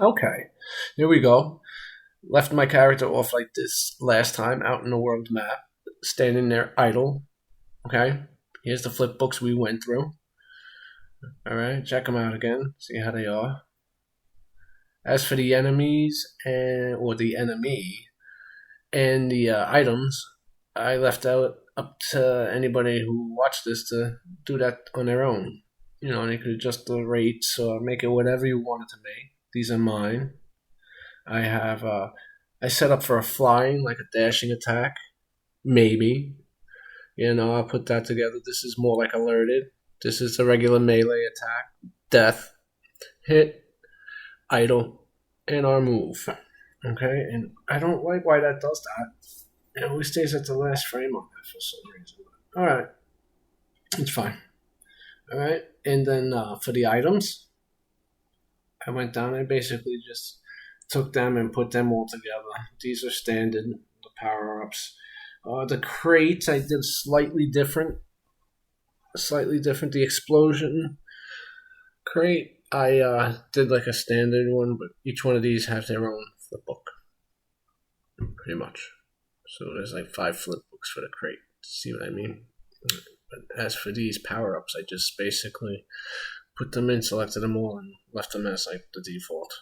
Okay, here we go. Left my character off like this last time out in the world map, standing there idle. Okay, here's the flip books we went through. Alright, check them out again, see how they are. As for the enemies, or the enemy, and the items, I left out up to anybody who watched this to do that on their own. You know, they could adjust the rates or make it whatever you want it to make. These are mine. I have I set up for a flying, like a dashing attack. Maybe. You know, I'll put that together. This is more like alerted. This is a regular melee attack. Death. Hit. Idle. And our move. Okay? And I don't like why that does that. It always stays at the last frame on that for some reason. Alright. It's fine. Alright. And then for the items, I went down and basically just took them and put them all together. These are standard, the power-ups. The crates I did slightly different. The explosion crate, I did like a standard one, but each one of these have their own flip book. Pretty much. So there's like 5 flip books for the crate. See what I mean? But as for these power-ups, I just basically put them in, selected them all, and left them as like the default.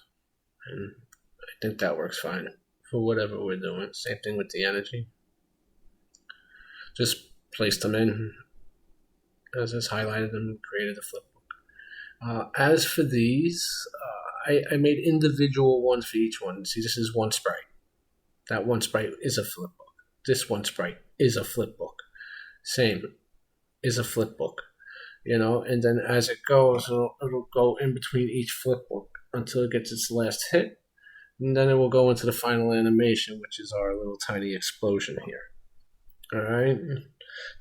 And I think that works fine for whatever we're doing. Same thing with the energy. Just placed them in as it's highlighted and created a flipbook. As for these, I made individual ones for each one. See, this is one sprite. That one sprite is a flipbook. This one sprite is a flipbook. Same is a flipbook. You know, and then as it goes, it'll go in between each flipbook until it gets its last hit. And then it will go into the final animation, which is our little tiny explosion here. Alright?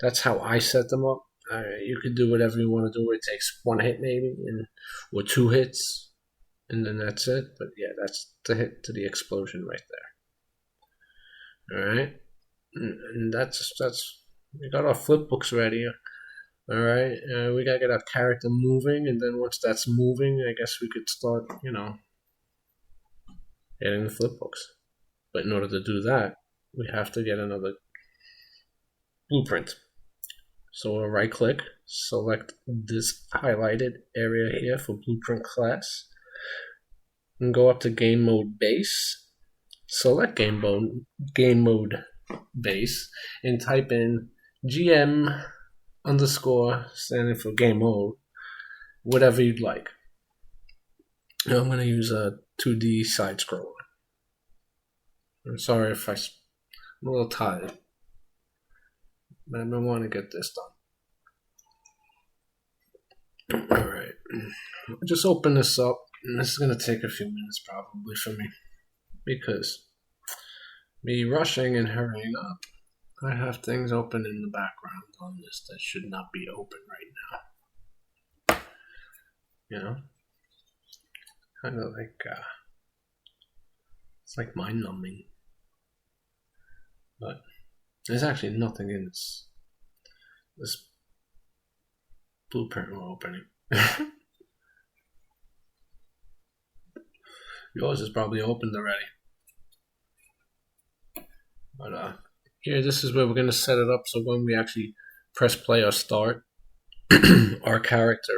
That's how I set them up. You could do whatever you want to do. It takes 1 hit maybe, or 2 hits, and then that's it. But yeah, that's the hit to the explosion right there. Alright? And that's we got our flip books ready. Alright? We gotta get our character moving, and then once that's moving, I guess we could start, you know, getting the flip books. But in order to do that, we have to get another blueprint. So we'll right click, select this highlighted area here for blueprint class, and go up to game mode base, select game mode base, and type in GM underscore, standing for game mode, whatever you'd like. Now I'm going to use a 2D SideScroller. I'm sorry if I'm a little tired, but I want to get this done. Alright, just open this up, and this is going to take a few minutes probably for me, because me rushing and hurrying up, I have things open in the background on this that should not be open right now. You know? Kind of like, it's like mind numbing. But there's actually nothing in this blueprint we're opening. Yours is probably opened already. But here, this is where we're going to set it up so when we actually press play or start, our character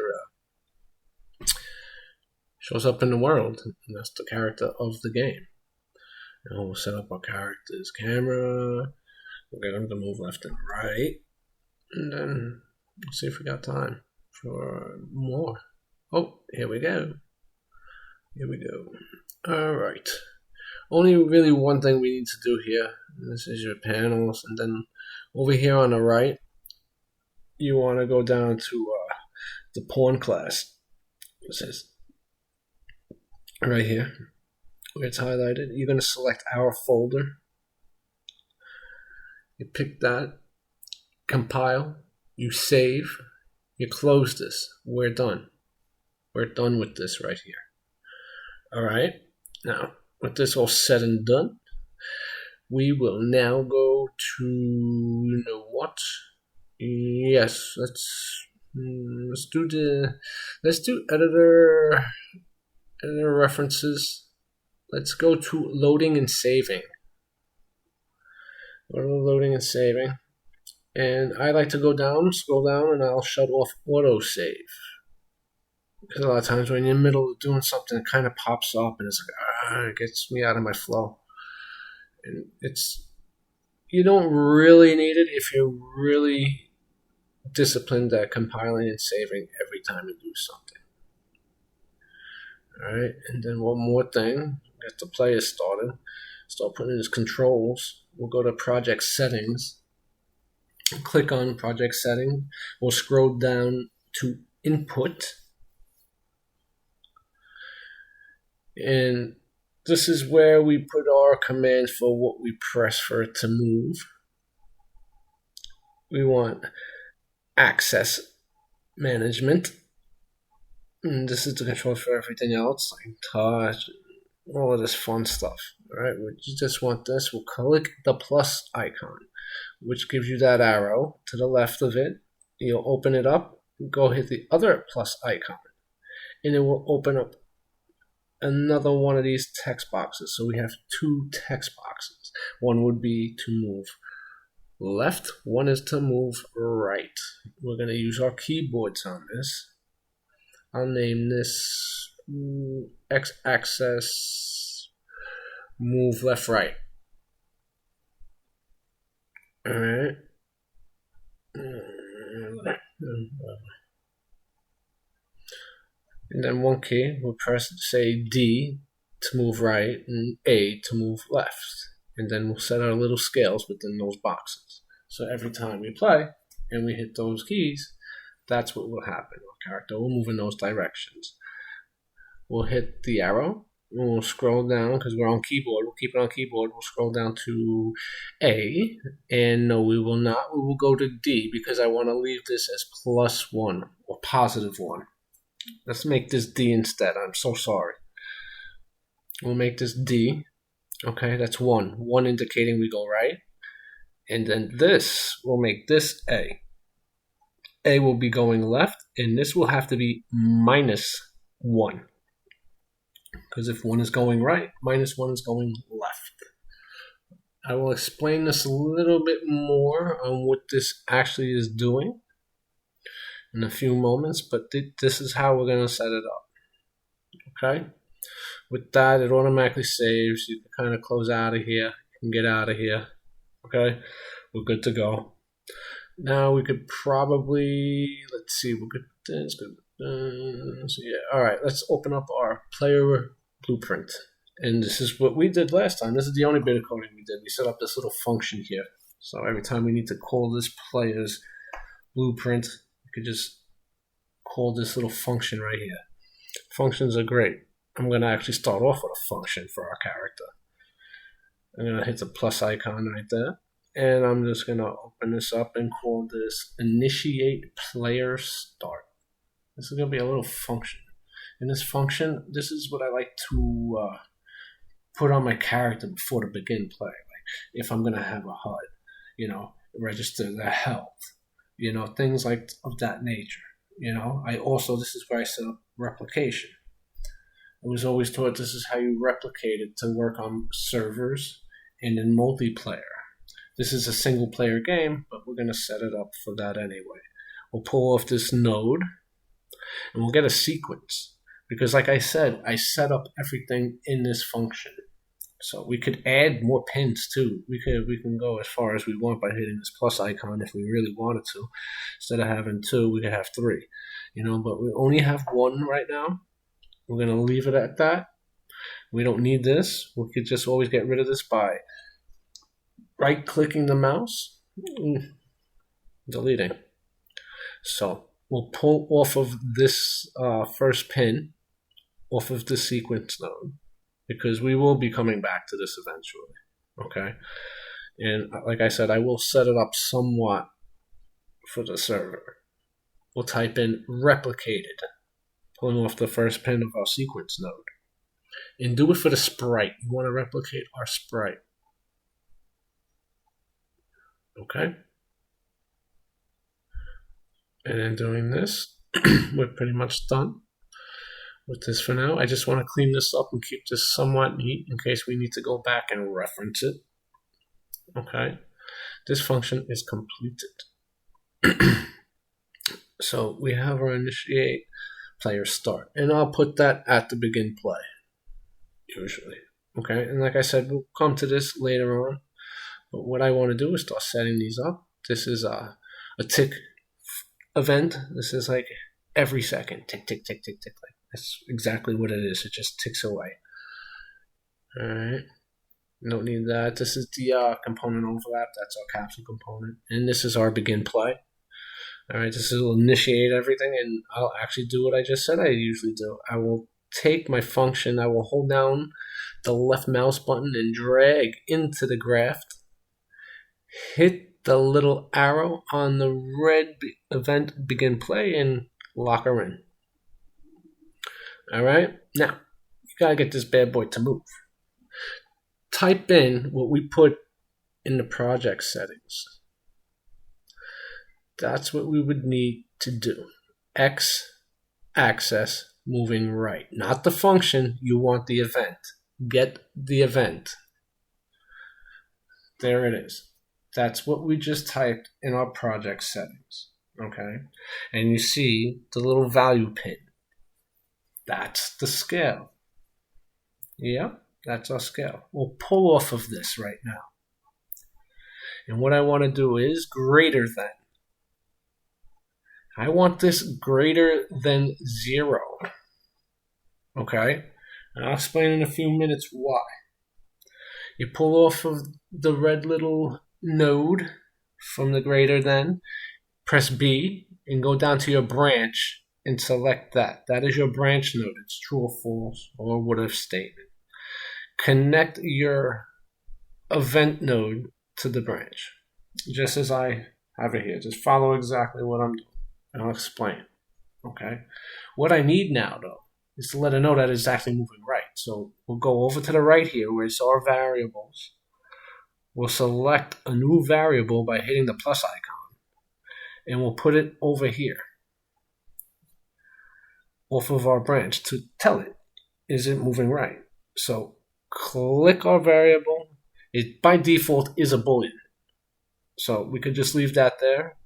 shows up in the world, and that's the character of the game. And we'll set up our character's camera. We're going to move left and right, and then we'll see if we got time for more. Oh, here we go. Alright. Only really one thing we need to do here. This is your panels, and then over here on the right, you want to go down to the pawn class. It says right here, where it's highlighted. You're going to select our folder. You pick that, compile, you save, you close this. We're done. We're done with this right here. Alright, now with this all said and done, we will now go to, you know what? Yes, let's do editor references. let's go to loading and saving. Go to loading and saving. And I like to scroll down, and I'll shut off autosave. Because a lot of times when you're in the middle of doing something, it kind of pops up and it's like, it gets me out of my flow. And you don't really need it if you're really disciplined at compiling and saving every time you do something. Alright, and then one more thing, get the player started. Start putting in his controls. We'll go to project settings. Click on project setting. We'll scroll down to input. And this is where we put our commands for what we press for it to move. We want access management. And this is the control for everything else, like touch, all of this fun stuff. Alright, we just want this. We'll click the plus icon, which gives you that arrow to the left of it. You'll open it up, go hit the other plus icon, and it will open up another one of these text boxes. So we have two text boxes. One would be to move left, one is to move right. We're going to use our keyboards on this. I'll name this x-axis move left right. Alright. And then one key, we'll press, say, D to move right and A to move left. And then we'll set our little scales within those boxes. So every time we play and we hit those keys, that's what will happen. Our character will move in those directions. We'll hit the arrow. We'll scroll down because we're on keyboard. We'll keep it on keyboard. We'll scroll down to A. And no, we will not. We will go to D because I want to leave this as +1 or +1. Let's make this D instead. I'm so sorry. We'll make this D. Okay, that's 1. 1 indicating we go right. And then this will make this A. A will be going left, and this will have to be -1. Because if 1 is going right, -1 is going left. I will explain this a little bit more on what this actually is doing in a few moments, but this is how we're going to set it up. Okay? With that, it automatically saves. You can kind of close out of here. You can get out of here. Okay? We're good to go. Now we could probably, let's see, we're good with this, good with this. Yeah, all right, let's open up our player blueprint. And this is what we did last time. This is the only bit of coding we did. We set up this little function here. So every time we need to call this player's blueprint, we could just call this little function right here. Functions are great. I'm going to actually start off with a function for our character. I'm going to hit the plus icon right there. And I'm just going to open this up and call this initiate player start. This is going to be a little function. In this function, this is what I like to put on my character before to begin play. Like if I'm going to have a HUD, register the health, things like of that nature. This is where I set up replication. I was always taught this is how you replicate it to work on servers and in multiplayer. This is a single player game, but we're going to set it up for that anyway. We'll pull off this node and we'll get a sequence. Because like I said, I set up everything in this function. So we could add more pins too. We can go as far as we want by hitting this plus icon if we really wanted to. Instead of having 2, we could have 3. But we only have 1 right now. We're going to leave it at that. We don't need this. We could just always get rid of this by right-clicking the mouse, deleting. So we'll pull off of this first pin, off of the sequence node, because we will be coming back to this eventually. Okay? And like I said, I will set it up somewhat for the server. We'll type in replicated, pulling off the first pin of our sequence node. And do it for the sprite. You want to replicate our sprite. Okay? And then doing this, we're pretty much done. with this for now. I just want to clean this up and keep this somewhat neat in case we need to go back and reference it. Okay, this function is completed. So we have our initiate player start, and I'll put that at the begin play, usually. Okay, and like I said, we'll come to this later on, but what I want to do is start setting these up. This is a tick event. This is like every second, tick, tick, tick, tick, tick. That's exactly what it is. It just ticks away. All right. Don't need that. This is the component overlap. That's our capsule component. And this is our begin play. All right. This will initiate everything, and I'll actually do what I just said I usually do. I will take my function. I will hold down the left mouse button and drag into the graph. Hit the little arrow on the red event begin play and lock her in. All right, now you gotta get this bad boy to move. Type in what we put in the project settings. That's what we would need to do. X axis moving right, not the function. You want the event. Get the event. There it is. That's what we just typed in our project settings. Okay, and you see the little value pin. That's the scale. Yep, that's our scale. We'll pull off of this right now. And what I want to do is greater than. I want this greater than 0. Okay? And I'll explain in a few minutes why. You pull off of the red little node from the greater than, press B, and go down to your branch and select that. That is your branch node. It's true or false or what if statement. Connect your event node to the branch, just as I have it here. Just follow exactly what I'm doing, and I'll explain. Okay. What I need now, though, is to let it know that it's actually moving right. So we'll go over to the right here where it's our variables. We'll select a new variable by hitting the plus icon, and we'll put it over here off of our branch to tell it, is it moving right? So click our variable. It by default is a boolean, so we could just leave that there.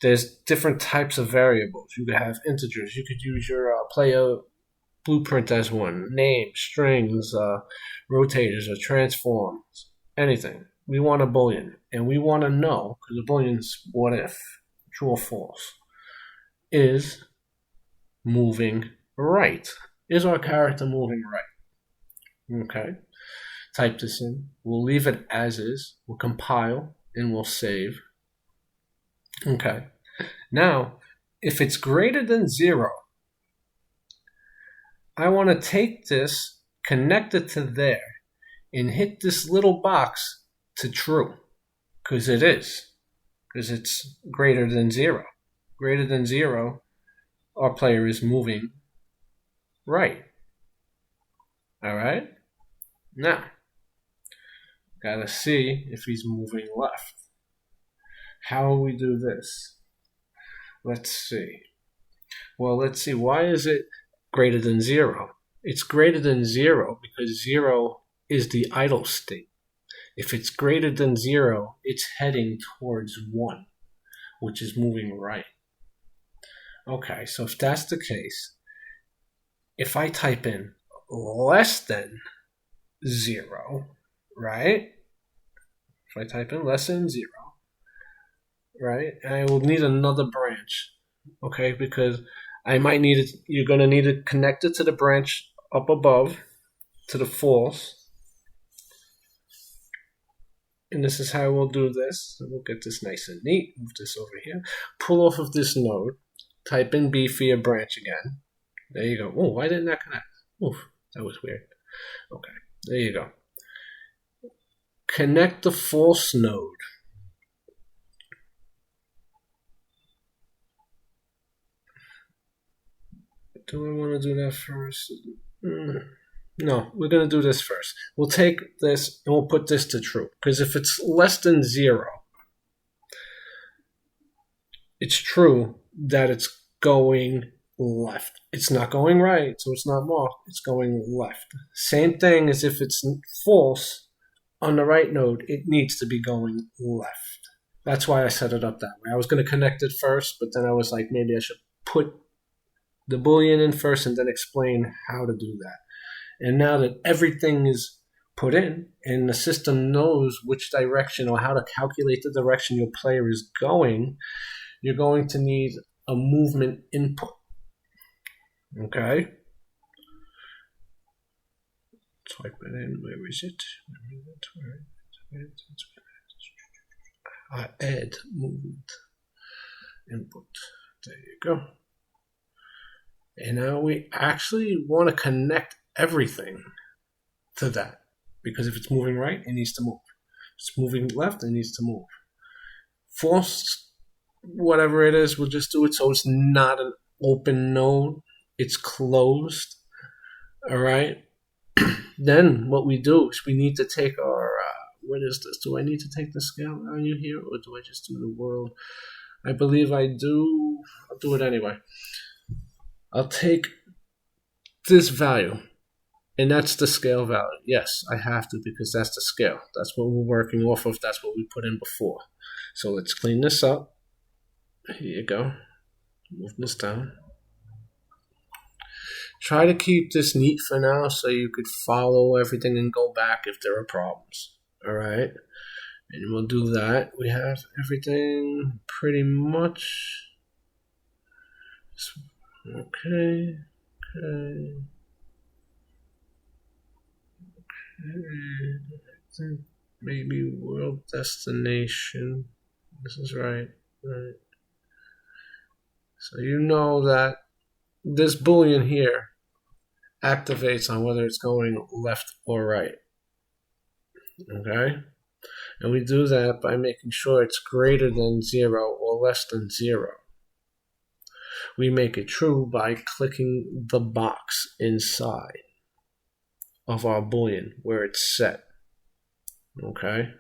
There's different types of variables. You could have integers. You could use your player blueprint as one. Name, strings, rotators, or transforms, anything. We want a boolean, and we want to know, because the boolean's what if, true or false, is moving right. Is our character moving right? Okay. Type this in. We'll leave it as is. We'll compile, and we'll save. Okay. Now, if it's greater than 0, I want to take this, connect it to there, and hit this little box to true, because it is, because it's greater than 0. Greater than 0, our player is moving right. All right? Now, gotta see if he's moving left. How will we do this? Let's see. Well, let's see. Why is it greater than 0? It's greater than 0 because 0 is the idle state. If it's greater than 0, it's heading towards 1, which is moving right. Okay, so if that's the case, if I type in less than 0, right? If I type in less than 0, right? I will need another branch, okay? Because I might need it. You're going to need it connected to the branch up above, to the false. And this is how we'll do this. So we'll get this nice and neat. Move this over here. Pull off of this node. Type in B for your branch again. There you go. Oh, why didn't that connect? Oof, that was weird. Okay, there you go. Connect the false node. Do I want to do that first? No, we're going to do this first. We'll take this and we'll put this to true. Because if it's less than 0, it's true that it's going left. It's not going right, so it's not marked. It's going left. Same thing as if it's false on the right node, it needs to be going left. That's why I set it up that way. I was going to connect it first, but then I was like, maybe I should put the Boolean in first and then explain how to do that. And now that everything is put in and the system knows which direction or how to calculate the direction your player is going, you're going to need a movement input. Okay? Type it in. Where is it? Add movement input. There you go. And now we actually want to connect everything to that. Because if it's moving right, it needs to move. If it's moving left, it needs to move. False, whatever it is, we'll just do it so it's not an open node. It's closed. All right? Then what we do is we need to take our, what is this? Do I need to take the scale value here, or do I just do the world? I believe I do. I'll do it anyway. I'll take this value, and that's the scale value. Yes, I have to because that's the scale. That's what we're working off of. That's what we put in before. So let's clean this up. Here you go. Move this down. Try to keep this neat for now so you could follow everything and go back if there are problems. All right? And we'll do that. We have everything pretty much. Okay. Maybe world destination. This is right. Right. So you know that this Boolean here activates on whether it's going left or right. Okay? And we do that by making sure it's greater than 0 or less than 0. We make it true by clicking the box inside of our Boolean where it's set. Okay?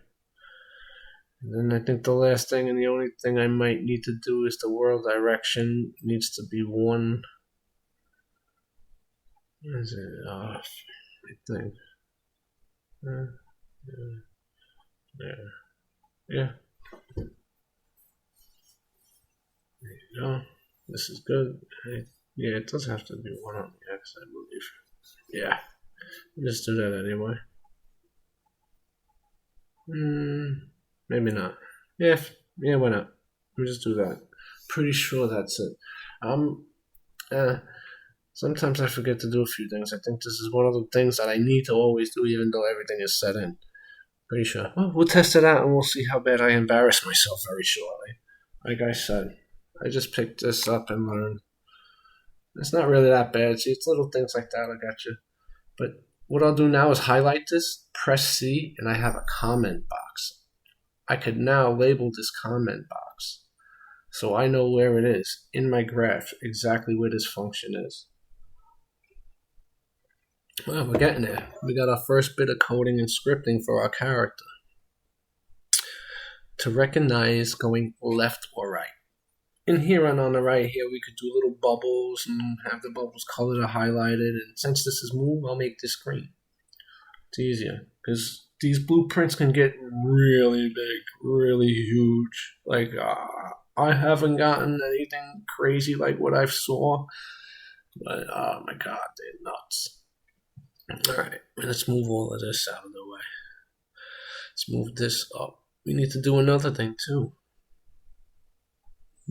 And then I think the last thing and the only thing I might need to do is the world direction needs to be 1. Is it off? I think. Yeah. There you go. This is good. Yeah, it does have to be 1 on the X, I believe. Yeah. Just do that anyway. Maybe not. Yeah, why not? Let me just do that. Pretty sure that's it. Sometimes I forget to do a few things. I think this is one of the things that I need to always do, even though everything is set in. Pretty sure. Well, we'll test it out and we'll see how bad I embarrass myself very shortly. Like I said, I just picked this up and learned. It's not really that bad. See, it's little things like that. I got you. But what I'll do now is highlight this, press C, and I have a comment box. I could now label this comment box so I know where it is in my graph, exactly where this function is. Well, we're getting there. We got our first bit of coding and scripting for our character to recognize going left or right. In here and on the right here, we could do little bubbles and have the bubbles colored or highlighted. And since this is move, I'll make this green. It's easier because these blueprints can get really big, really huge. Like, I haven't gotten anything crazy like what I've saw, but oh my god, they're nuts. Alright, let's move all of this out of the way. Let's move this up. We need to do another thing too.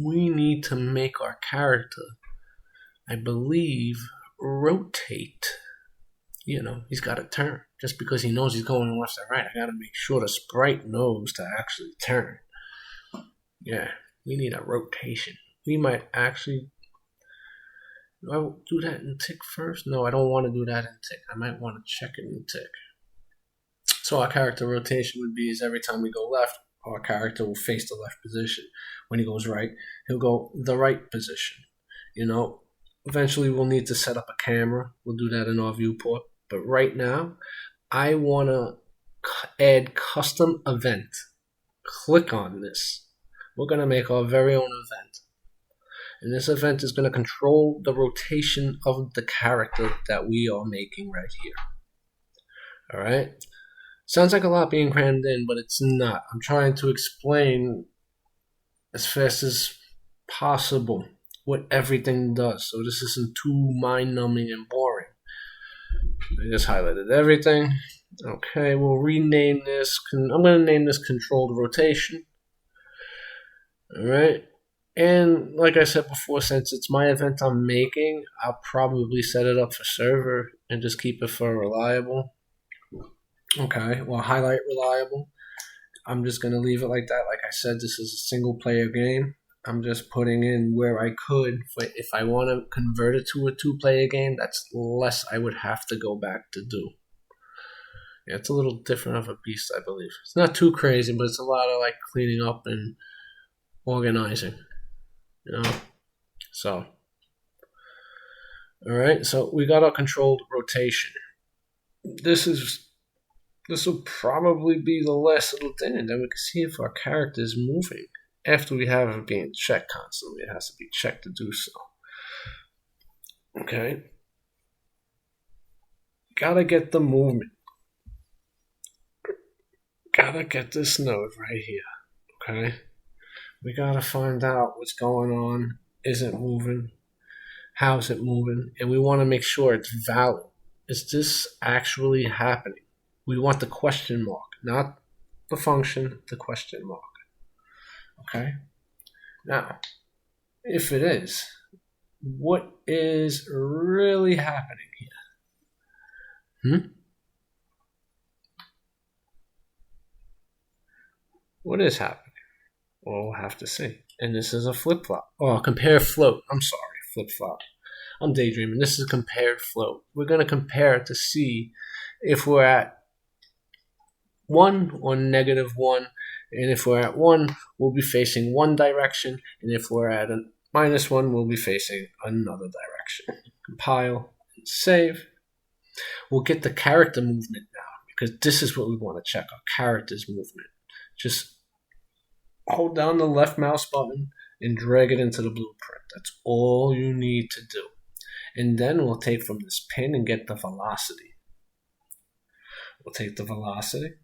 We need to make our character, I believe, rotate. You know, he's got to turn. Just because he knows he's going left and right, I got to make sure the sprite knows to actually turn. Yeah, we need a rotation. We might actually... Do I do that in tick first? No, I don't want to do that in tick. I might want to check it in tick. So our character rotation would be is every time we go left, our character will face the left position. When he goes right, he'll go the right position. You know, eventually we'll need to set up a camera. We'll do that in our viewport. But right now, I want to add custom event. Click on this. We're going to make our very own event. And this event is going to control the rotation of the character that we are making right here. All right. Sounds like a lot being crammed in, but it's not. I'm trying to explain as fast as possible what everything does, so this isn't too mind-numbing and boring. I just highlighted everything. Okay, we'll rename this. I'm going to name this controlled rotation. All right. And like I said before, since it's my event I'm making, I'll probably set it up for server and just keep it for reliable. Okay, well, highlight reliable. I'm just going to leave it like that. Like I said, this is a single player game. I'm just putting in where I could. If I want to convert it to a 2-player game, that's less I would have to go back to do. Yeah, it's a little different of a beast, I believe. It's not too crazy, but it's a lot of like cleaning up and organizing. You know? So, all right. So we got our controlled rotation. This will probably be the last little thing, and then we can see if our character is moving. After we have it being checked constantly, it has to be checked to do so. Okay. Gotta get the movement. Gotta get this node right here. Okay. We gotta find out what's going on. Is it moving? How's it moving? And we want to make sure it's valid. Is this actually happening? We want the question mark, not the function, the question mark. Okay? Now, if it is, what is really happening here? What is happening? Well, we'll have to see. And this is a flip-flop. Oh, compare float. I'm sorry, flip-flop. I'm daydreaming. This is compared float. We're going to compare it to see if we're at 1 or -1. And if we're at 1, we'll be facing one direction. And if we're at a -1, we'll be facing another direction. Compile and save. We'll get the character movement now, because this is what we want to check, our character's movement. Just hold down the left mouse button and drag it into the blueprint. That's all you need to do. And then we'll take from this pin and get the velocity. We'll take the velocity.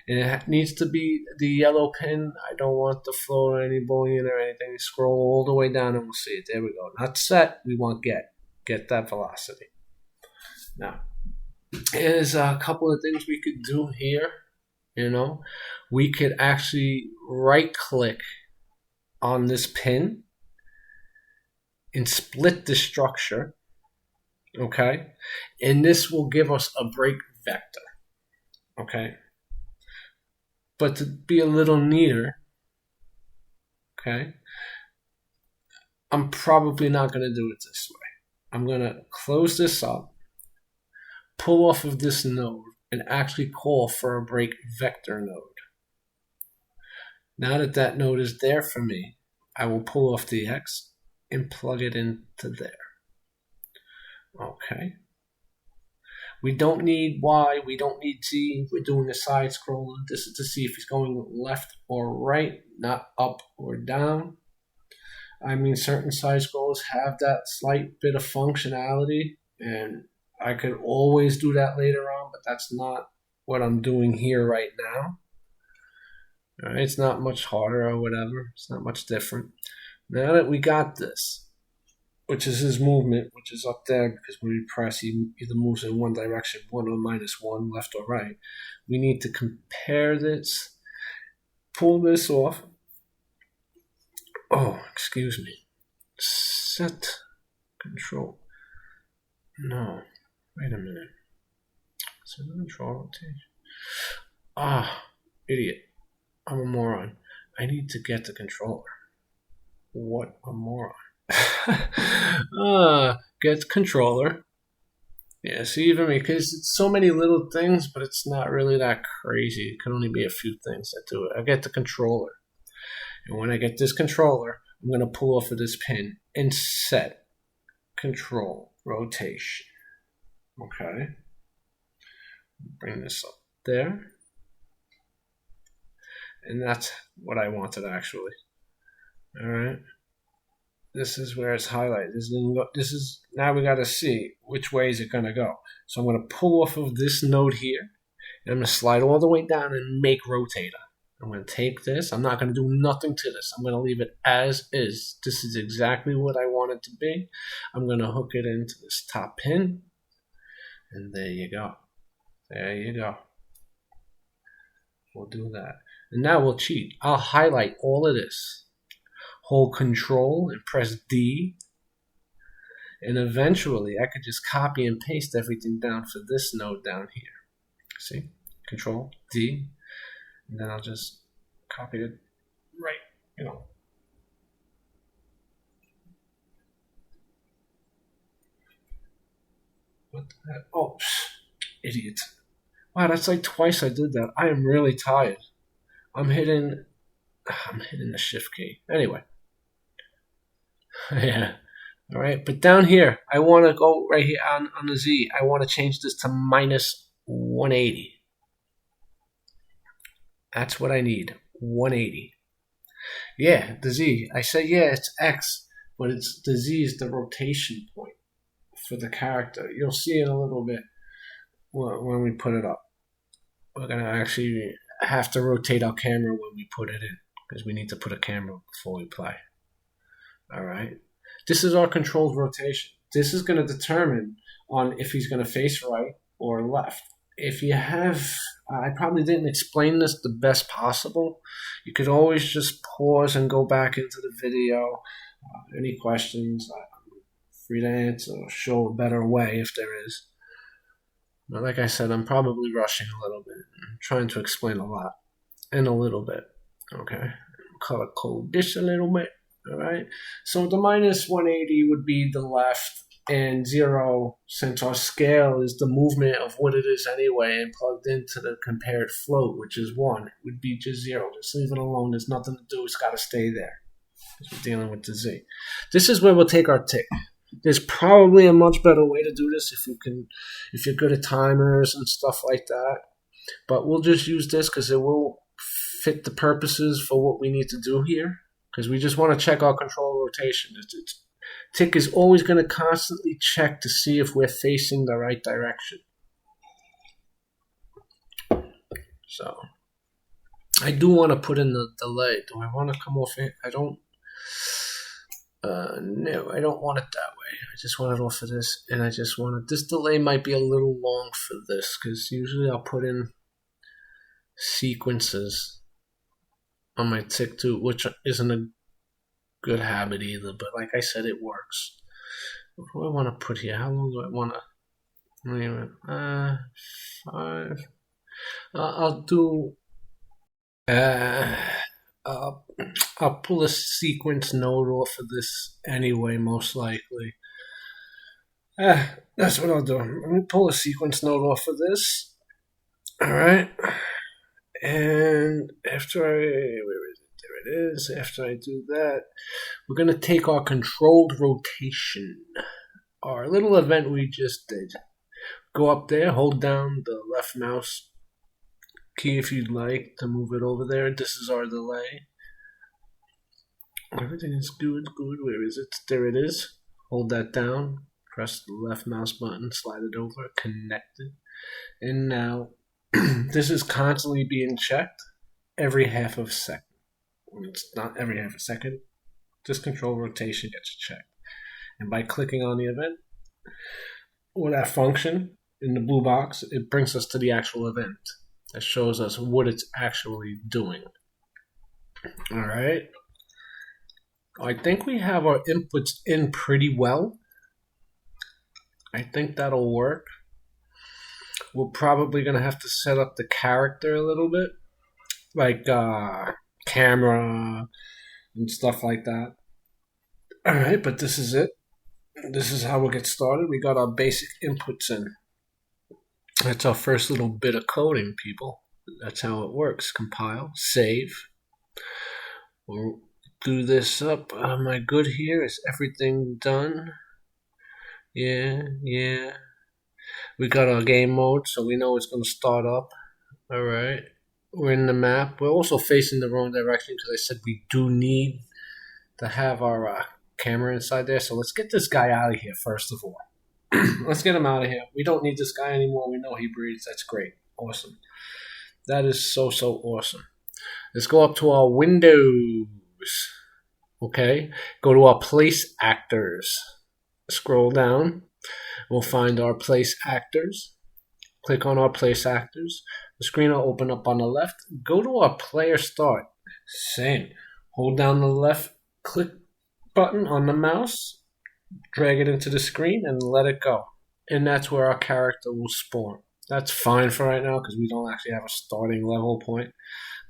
And it needs to be the yellow pin. I don't want the float or any boolean or anything. Scroll all the way down and we'll see it. There we go. Not set. We want get. Get that velocity. Now, there's a couple of things we could do here. You know, we could actually right-click on this pin and split the structure. Okay, and this will give us a break vector. Okay. But to be a little neater, okay, I'm probably not going to do it this way. I'm going to close this up, pull off of this node, and actually call for a break vector node. Now that that node is there for me, I will pull off the X and plug it into there. Okay. We don't need Y, we don't need Z. We're doing a side scroller. This is to see if he's going left or right, not up or down. I mean, certain side scrollers have that slight bit of functionality, and I could always do that later on, but that's not what I'm doing here right now. All right, it's not much harder or whatever. It's not much different. Now that we got this, which is his movement, which is up there because when we press, he either moves in one direction, 1 or -1, left or right. We need to compare this, pull this off. Oh, excuse me. Set control. No, wait a minute. Set control rotation. Ah, idiot. I'm a moron. I need to get the controller. What a moron. Get controller. Yeah, see, even because it's so many little things, but it's not really that crazy. It can only be a few things that do it. I get the controller. And when I get this controller, I'm going to pull off of this pin and set control rotation. Okay. Bring this up there. And that's what I wanted, actually. All right. This is where it's highlighted. This is now we got to see which way is it going to go. So I'm going to pull off of this node here, and I'm going to slide all the way down and make rotator. I'm going to take this. I'm not going to do nothing to this. I'm going to leave it as is. This is exactly what I want it to be. I'm going to hook it into this top pin, and there you go. There you go. We'll do that. And now we'll cheat. I'll highlight all of this. Hold Control and press D. And eventually I could just copy and paste everything down for this node down here. See? Control D. And then I'll just copy it right, What the heck? Oh, idiot. Wow, that's like twice I did that. I am really tired. I'm hitting the shift key. Anyway. Yeah. All right. But down here, I want to go right here on the Z. I want to change this to minus 180. That's what I need. 180. Yeah, the Z. I said, yeah, it's X, but it's the Z is the rotation point for the character. You'll see in a little bit when we put it up. We're going to actually have to rotate our camera when we put it in, because we need to put a camera before we play. All right. This is our controlled rotation. This is going to determine on if he's going to face right or left. If you have, I probably didn't explain this the best possible. You could always just pause and go back into the video. Any questions, free to answer or show a better way if there is. But like I said, I'm probably rushing a little bit. I'm trying to explain a lot in a little bit. Okay. Color code this a little bit. All right. So the minus 180 would be the left, and 0, since our scale is the movement of what it is anyway, and plugged into the compared float, which is 1, it would be just 0. Just leave it alone. There's nothing to do. It's got to stay there. We're dealing with the Z. This is where we'll take our tick. There's probably a much better way to do this if you're good at timers and stuff like that. But we'll just use this because it will fit the purposes for what we need to do here. Because we just want to check our control rotation. Tick is always going to constantly check to see if we're facing the right direction. So, I do want to put in the delay. Do I want to come off it? I don't. No, I don't want it that way. I just want it off of this, and I just want it. This delay might be a little long for this, because usually I'll put in sequences on my Pt.2, which isn't a good habit either, but like I said, it works. What do I want to put here? How long do I want to? Wait a minute. 5. I'll do. I'll pull a sequence node off of this anyway, most likely. That's what I'll do. I'm going to pull a sequence node off of this. Alright. And after where is it? There it is. After I do that, we're going to take our controlled rotation, our little event we just did. Go up there, hold down the left mouse key if you'd like to move it over there. This is our delay. Everything is good. Where is it? There it is. Hold that down. Press the left mouse button. Slide it over. Connect it. And now this is constantly being checked every half of a second. It's not every half a second. Just control rotation gets checked. And by clicking on the event or that function in the blue box, it brings us to the actual event. That shows us what it's actually doing. Alright. I think we have our inputs in pretty well. I think that'll work. We're probably going to have to set up the character a little bit. Like camera and stuff like that. Alright, but this is it. This is how we'll get started. We got our basic inputs in. That's our first little bit of coding, people. That's how it works. Compile, save. We'll do this up. Am I good here? Is everything done? Yeah. We got our game mode, so we know it's going to start up. Alright. We're in the map. We're also facing the wrong direction because I said we do need to have our camera inside there. So let's get this guy out of here first of all. Let's get him out of here. We don't need this guy anymore. We know he breathes. That's great. Awesome. That is so awesome. Let's go up to our windows. Okay. Go to our place actors. Scroll down. We'll find our place actors. Click on our place actors. The screen will open up on the left. Go to our player start. Same. Hold down the left click button on the mouse. Drag it into the screen and let it go. And that's where our character will spawn. That's fine for right now because we don't actually have a starting level point.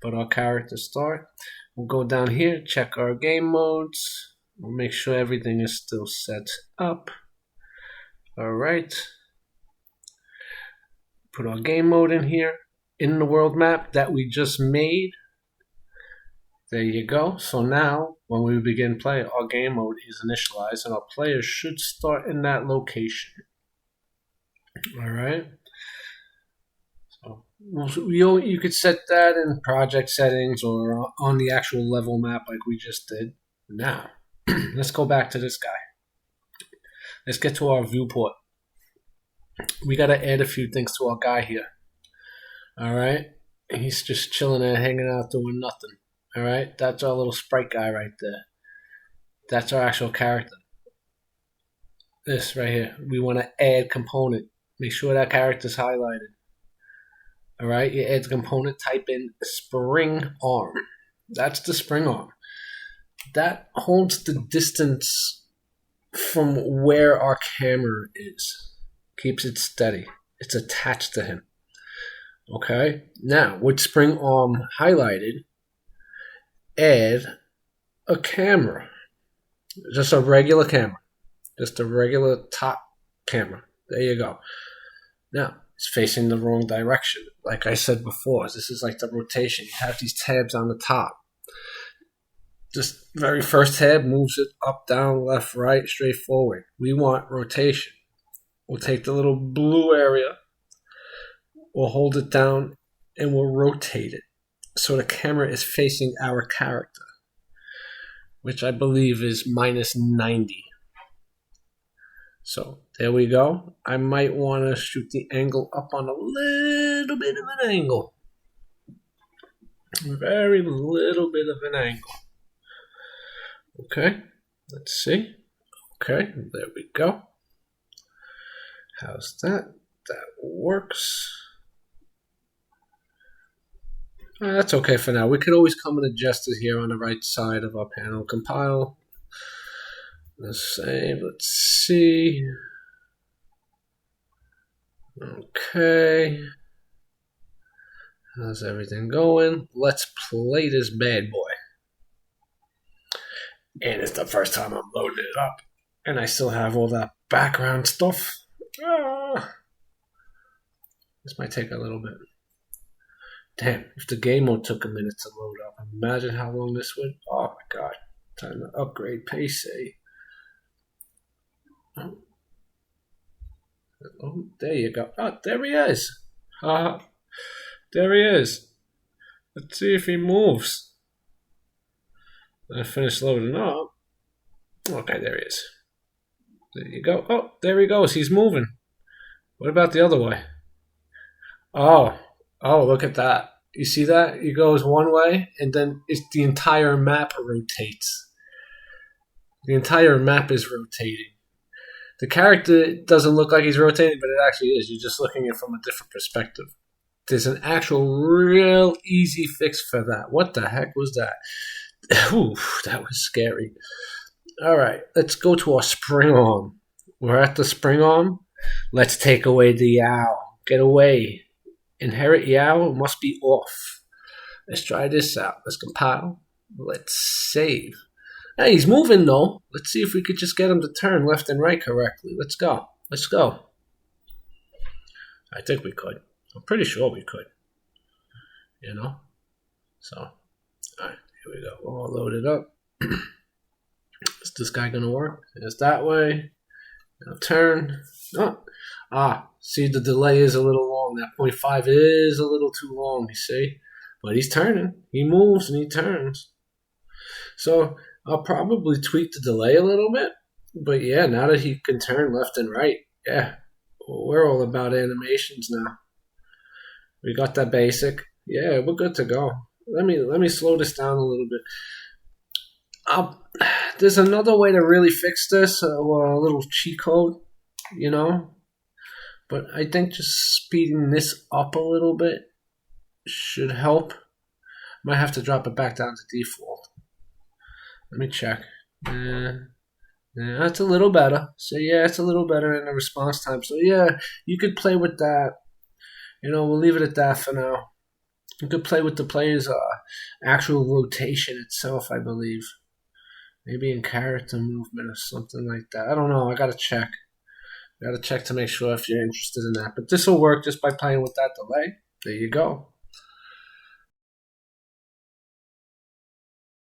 But our character start. We'll go down here, check our game modes. We'll make sure everything is still set up. Alright. Put our game mode in here. In the world map that we just made. There you go. So now, when we begin play, our game mode is initialized and our players should start in that location. Alright. So you could set that in project settings or on the actual level map like we just did. Now, let's go back to this guy. Let's get to our viewport. We got to add a few things to our guy here. Alright. He's just chilling there, hanging out, doing nothing. Alright, that's our little sprite guy right there. That's our actual character. This right here. We want to add component. Make sure that character's highlighted. Alright, you add the component, type in spring arm. That's the spring arm. That holds the distance from where our camera is. Keeps it steady. It's attached to him. Okay, now with spring arm highlighted, add a camera. Just a regular camera. Just a regular top camera. There you go. Now, it's facing the wrong direction. Like I said before, this is like the rotation. You have these tabs on the top. This very first tab moves it up, down, left, right, straight forward. We want rotation. We'll take the little blue area. We'll hold it down and we'll rotate it. So the camera is facing our character, which I believe is minus 90. So there we go. I might want to shoot the angle up on a little bit of an angle. Very little bit of an angle. Okay, let's see. Okay, there we go. How's that? That works. That's okay for now. We could always come and adjust it here on the right side of our panel. Compile. The same. Let's see. Okay. How's everything going? Let's play this bad boy. And it's the first time I'm loading it up. And I still have all that background stuff. This might take a little bit. Damn, if the game mode took a minute to load up, imagine how long this would. Oh my god. Time to upgrade PC. Oh, there you go. Oh, there he is. There he is. Let's see if he moves. I finished loading up. Okay, there he is. There you go. Oh, there he goes. He's moving. What about the other way? Oh, look at that. You see that? He goes one way, and then the entire map rotates. The entire map is rotating. The character doesn't look like he's rotating, but it actually is. You're just looking at it from a different perspective. There's an actual real easy fix for that. What the heck was that? Ooh, that was scary. All right, let's go to our spring arm. We're at the spring arm. Let's take away the yow. Get away. Inherit yow must be off. Let's try this out. Let's compile. Let's save. Hey, he's moving though. Let's see if we could just get him to turn left and right correctly. Let's go. Let's go. I think we could. I'm pretty sure we could. You know? So, all right, here we go. We'll load it up. Is this guy going to work? It's that way. Now turn. Oh. See, the delay is a little long. That 0.5 is a little too long, you see? But he's turning. He moves and he turns. So, I'll probably tweak the delay a little bit. But yeah, now that he can turn left and right, yeah, we're all about animations now. We got that basic. Yeah, we're good to go. Let me slow this down a little bit. There's another way to really fix this, or a little cheat code, you know. But I think just speeding this up a little bit should help. Might have to drop it back down to default. Let me check. Yeah, that's a little better. So yeah, it's a little better in the response time. So yeah, you could play with that. We'll leave it at that for now. You could play with the player's actual rotation itself, I believe. Maybe in character movement or something like that. I don't know. I gotta check. Gotta check to make sure if you're interested in that. But this will work just by playing with that delay. There you go.